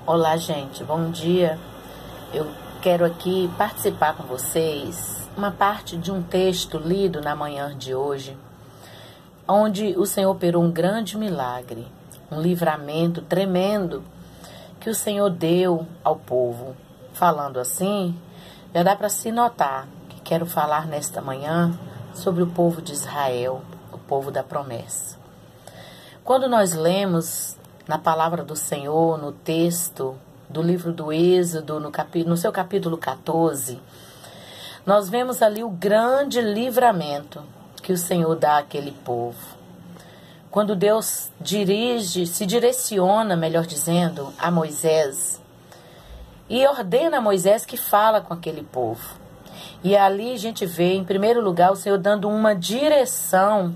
Olá, gente, bom dia. Eu quero aqui participar com vocês uma parte de um texto lido na manhã de hoje, onde o Senhor operou um grande milagre, um livramento tremendo que o Senhor deu ao povo. Falando assim, já dá para se notar que quero falar nesta manhã sobre o povo de Israel, o povo da promessa. Quando nós lemos na palavra do Senhor, no texto do livro do Êxodo, no seu capítulo 14, nós vemos ali o grande livramento que o Senhor dá àquele povo. Quando Deus se direciona, melhor dizendo, a Moisés e ordena a Moisés que fala com aquele povo. E ali a gente vê, em primeiro lugar, o Senhor dando uma direção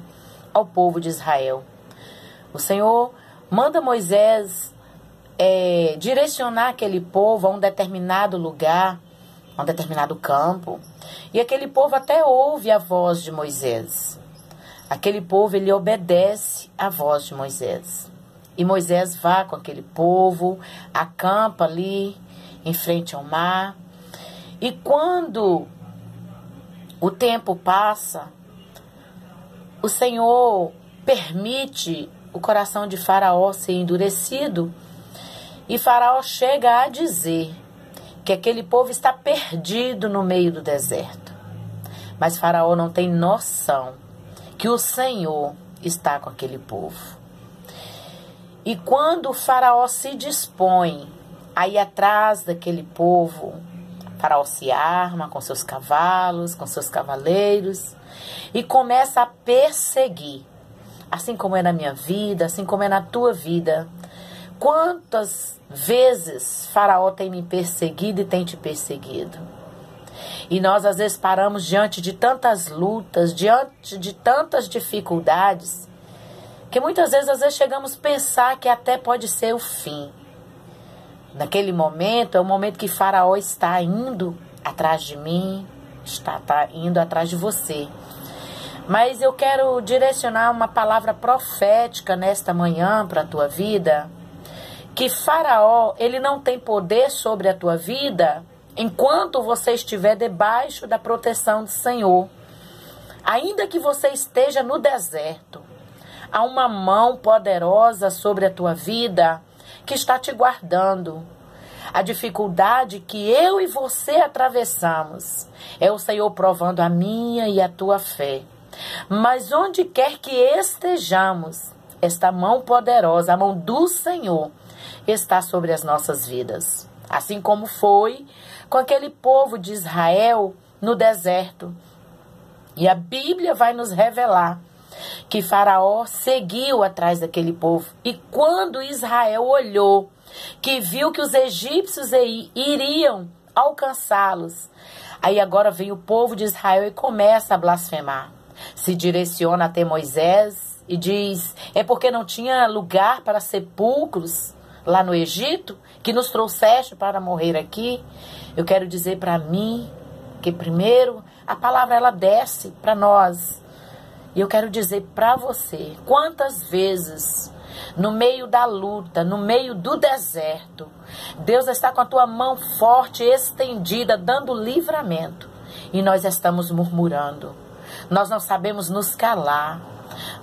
ao povo de Israel. O Senhor manda Moisés direcionar aquele povo a um determinado lugar, a um determinado campo. E aquele povo até ouve a voz de Moisés. Aquele povo, ele obedece à voz de Moisés. E Moisés vai com aquele povo, acampa ali em frente ao mar. E quando o tempo passa, o Senhor permite o coração de Faraó ser endurecido, e Faraó chega a dizer que aquele povo está perdido no meio do deserto. Mas Faraó não tem noção que o Senhor está com aquele povo. E quando Faraó se dispõe a ir atrás daquele povo, Faraó se arma com seus cavalos, com seus cavaleiros, e começa a perseguir. Assim como é na minha vida, assim como é na tua vida. Quantas vezes Faraó tem me perseguido e tem te perseguido? E nós às vezes paramos diante de tantas lutas, diante de tantas dificuldades, que muitas vezes, chegamos a pensar que até pode ser o fim. Naquele momento, é o momento que Faraó está indo atrás de mim, está indo atrás de você. Mas eu quero direcionar uma palavra profética nesta manhã para a tua vida, que Faraó, ele não tem poder sobre a tua vida enquanto você estiver debaixo da proteção do Senhor. Ainda que você esteja no deserto, há uma mão poderosa sobre a tua vida que está te guardando. A dificuldade que eu e você atravessamos é o Senhor provando a minha e a tua fé. Mas onde quer que estejamos, esta mão poderosa, a mão do Senhor, está sobre as nossas vidas. Assim como foi com aquele povo de Israel no deserto. E a Bíblia vai nos revelar que Faraó seguiu atrás daquele povo. E quando Israel olhou, que viu que os egípcios iriam alcançá-los, aí agora vem o povo de Israel e começa a blasfemar. Se direciona até Moisés e diz: é porque não tinha lugar para sepulcros lá no Egito que nos trouxeste para morrer aqui? Eu quero dizer para mim que primeiro a palavra ela desce para nós. E eu quero dizer para você, quantas vezes no meio da luta, no meio do deserto, Deus está com a tua mão forte, estendida, dando livramento. E nós estamos murmurando. Nós não sabemos nos calar.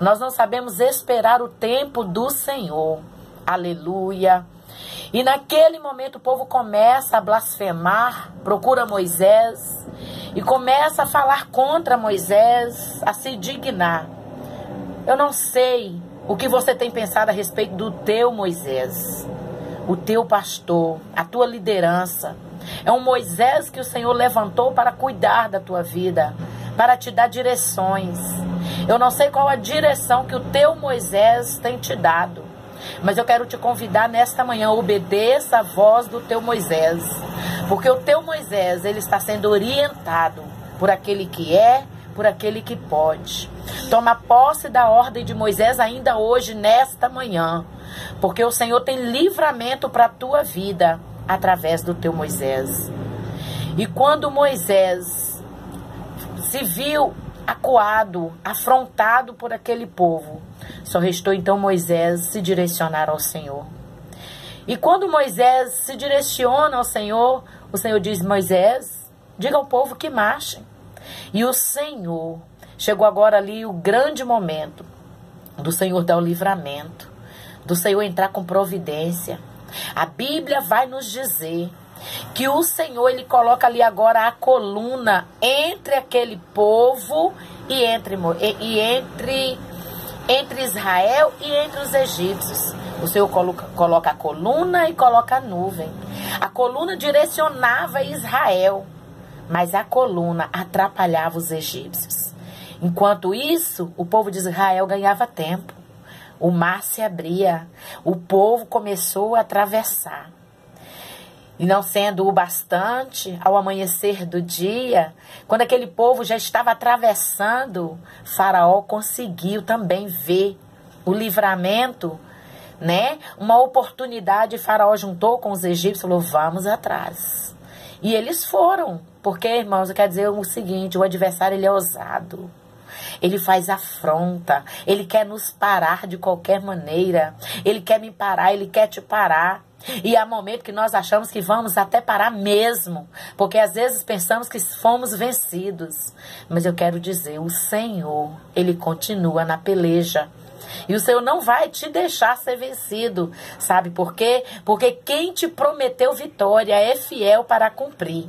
Nós não sabemos esperar o tempo do Senhor. Aleluia. E naquele momento o povo começa a blasfemar, procura Moisés e começa a falar contra Moisés, a se dignar. Eu não sei o que você tem pensado a respeito do teu Moisés, o teu pastor, a tua liderança. É um Moisés que o Senhor levantou para cuidar da tua vida, para te dar direções. Eu não sei qual a direção que o teu Moisés tem te dado, mas eu quero te convidar nesta manhã, obedeça a voz do teu Moisés, porque o teu Moisés, ele está sendo orientado por aquele que é, por aquele que pode. Toma posse da ordem de Moisés ainda hoje, nesta manhã, porque o Senhor tem livramento para a tua vida através do teu Moisés. E quando Moisés se viu acuado, afrontado por aquele povo, só restou então Moisés se direcionar ao Senhor. E quando Moisés se direciona ao Senhor, o Senhor diz: Moisés, diga ao povo que marchem. E o Senhor, chegou agora ali o grande momento do Senhor dar o livramento, do Senhor entrar com providência. A Bíblia vai nos dizer que o Senhor, ele coloca ali agora a coluna entre aquele povo e entre Israel e entre os egípcios. O Senhor coloca a coluna e coloca a nuvem. A coluna direcionava Israel, mas a coluna atrapalhava os egípcios. Enquanto isso, o povo de Israel ganhava tempo. O mar se abria, o povo começou a atravessar. E não sendo o bastante, ao amanhecer do dia, quando aquele povo já estava atravessando, Faraó conseguiu também ver o livramento, né? Uma oportunidade, Faraó juntou com os egípcios e falou: vamos atrás. E eles foram, porque, irmãos, eu quero dizer o seguinte: o adversário, ele é ousado. Ele faz afronta, ele quer nos parar de qualquer maneira, ele quer me parar, ele quer te parar. E há momentos que nós achamos que vamos até parar mesmo, porque às vezes pensamos que fomos vencidos. Mas eu quero dizer, o Senhor, ele continua na peleja. E o Senhor não vai te deixar ser vencido. Sabe por quê? Porque quem te prometeu vitória é fiel para cumprir.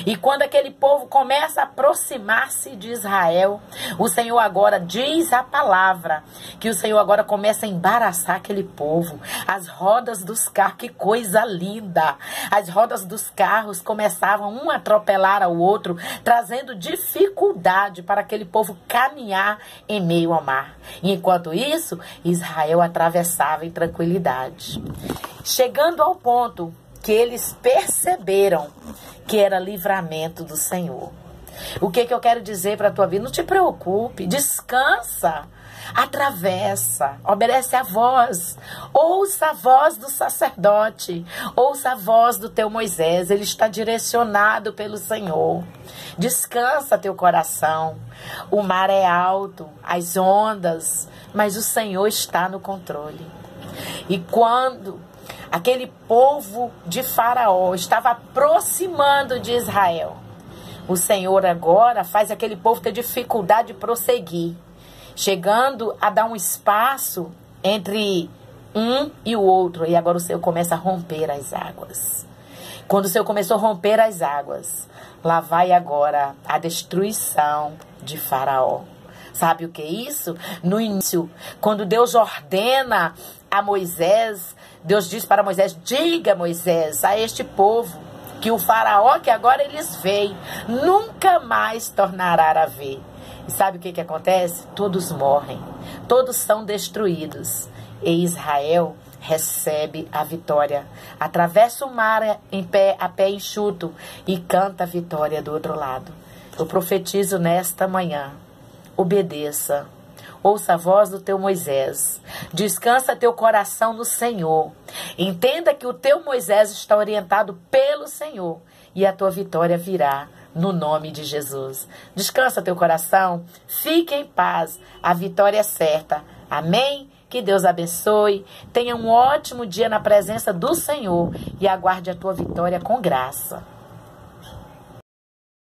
E quando aquele povo começa a aproximar-se de Israel, o Senhor agora diz a palavra, que o Senhor agora começa a embaraçar aquele povo. As rodas dos carros, que coisa linda! As rodas dos carros começavam um a atropelar ao outro, trazendo dificuldade para aquele povo caminhar em meio ao mar. E enquanto isso, Israel atravessava em tranquilidade. Chegando ao ponto que eles perceberam que era livramento do Senhor. O que eu quero dizer para a tua vida? Não te preocupe, descansa, atravessa, obedece a voz, ouça a voz do sacerdote, ouça a voz do teu Moisés, ele está direcionado pelo Senhor. Descansa teu coração, o mar é alto, as ondas, mas o Senhor está no controle. E quando aquele povo de Faraó estava aproximando de Israel, o Senhor agora faz aquele povo ter dificuldade de prosseguir, chegando a dar um espaço entre um e o outro. E agora o Senhor começa a romper as águas. Quando o Senhor começou a romper as águas, lá vai agora a destruição de Faraó. Sabe o que é isso? No início, quando Deus ordena a Moisés, Deus diz para Moisés: diga, Moisés, a este povo que o Faraó que agora eles veem, nunca mais tornará a ver. E sabe o que acontece? Todos morrem, todos são destruídos. E Israel recebe a vitória, atravessa o mar a pé enxuto e canta a vitória do outro lado. Eu profetizo nesta manhã: obedeça. Ouça a voz do teu Moisés. Descansa teu coração no Senhor. Entenda que o teu Moisés está orientado pelo Senhor. E a tua vitória virá no nome de Jesus. Descansa teu coração. Fique em paz. A vitória é certa. Amém? Que Deus abençoe. Tenha um ótimo dia na presença do Senhor. E aguarde a tua vitória com graça.